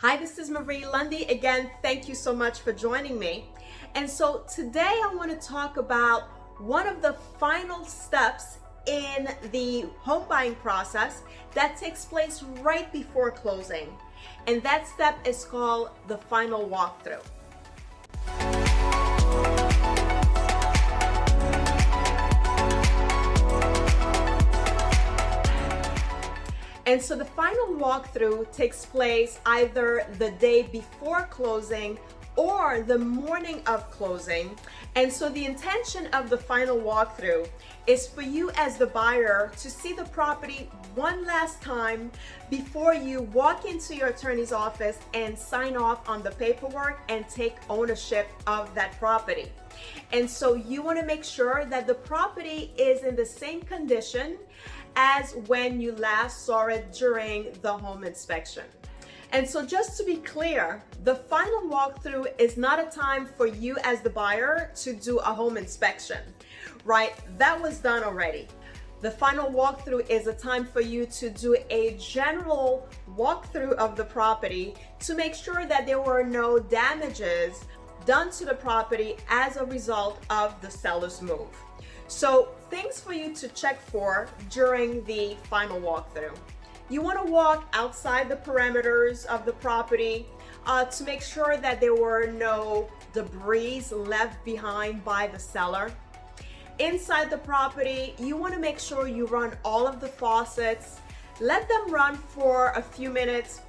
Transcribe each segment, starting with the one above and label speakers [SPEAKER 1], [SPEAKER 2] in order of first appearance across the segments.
[SPEAKER 1] Hi, this is Marie Lundi. Again, thank you so much for joining me. And so today I want to talk about one of the final steps in the home buying process that takes place right before closing. And that step is called the final walkthrough. And so the final walkthrough takes place either the day before closing or the morning of closing. And so the intention of the final walkthrough is for you as the buyer to see the property one last time before you walk into your attorney's office and sign off on the paperwork and take ownership of that property. And so you want to make sure that the property is in the same condition as when you last saw it during the home inspection. And so just to be clear, the final walkthrough is not a time for you as the buyer to do a home inspection, right? That was done already. The final walkthrough is a time for you to do a general walkthrough of the property to make sure that there were no damages done to the property as a result of the seller's move. So things for you to check for during the final walkthrough. You want to walk outside the perimeters of the property to make sure that there were no debris left behind by the seller. Inside the property, you want to make sure you run all of the faucets. Let them run for a few minutes.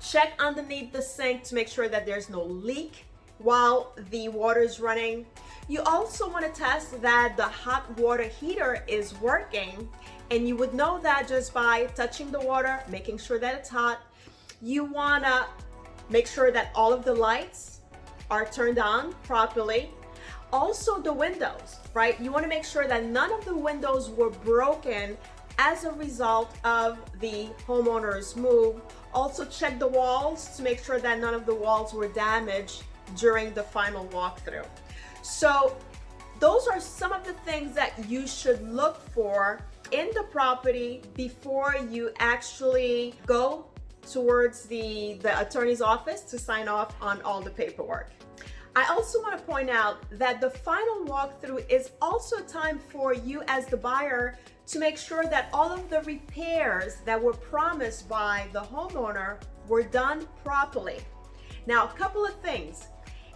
[SPEAKER 1] Check underneath the sink to make sure that there's no leak while the water is running. You also want to test that the hot water heater is working, and you would know that just by touching the water, making sure that it's hot. You want to make sure that all of the lights are turned on properly. Also the windows, right? You want to make sure that none of the windows were broken as a result of the homeowner's move. Also check the walls to make sure that none of the walls were damaged during the final walkthrough. So those are some of the things that you should look for in the property before you actually go towards the attorney's office to sign off on all the paperwork. I also want to point out that the final walkthrough is also a time for you as the buyer to make sure that all of the repairs that were promised by the homeowner were done properly. Now, a couple of things.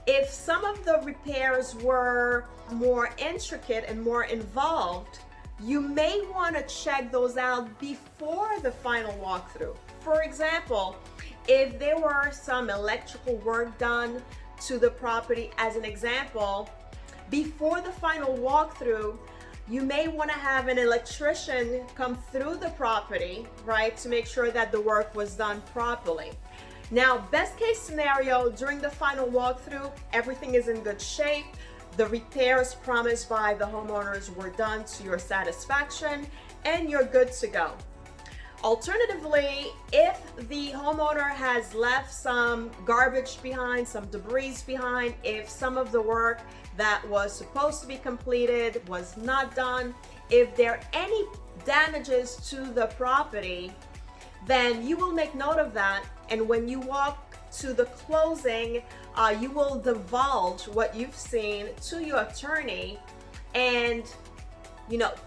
[SPEAKER 1] If some of the repairs were more intricate and more involved, you may want to check those out before the final walkthrough. For example, if there were some electrical work done to the property, as an example, before the final walkthrough, you may want to have an electrician come through the property, right, to make sure that the work was done properly. Now, best case scenario, during the final walkthrough, everything is in good shape. The repairs promised by the homeowners were done to your satisfaction, and you're good to go. Alternatively, if the homeowner has left some garbage behind, some debris behind, if some of the work that was supposed to be completed was not done, if there are any damages to the property, then you will make note of that, and when you walk to the closing, you will divulge what you've seen to your attorney, and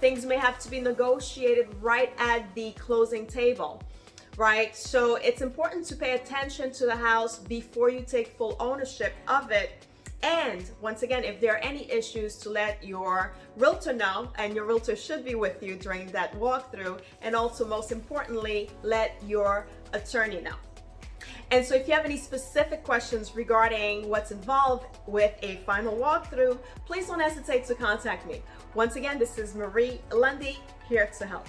[SPEAKER 1] things may have to be negotiated right at the closing table, right? So it's important to pay attention to the house before you take full ownership of it. And once again, if there are any issues, to let your realtor know, and your realtor should be with you during that walkthrough, and also most importantly, let your attorney know. And so if you have any specific questions regarding what's involved with a final walkthrough, please don't hesitate to contact me. Once again, this is Marie Lundi, here to help.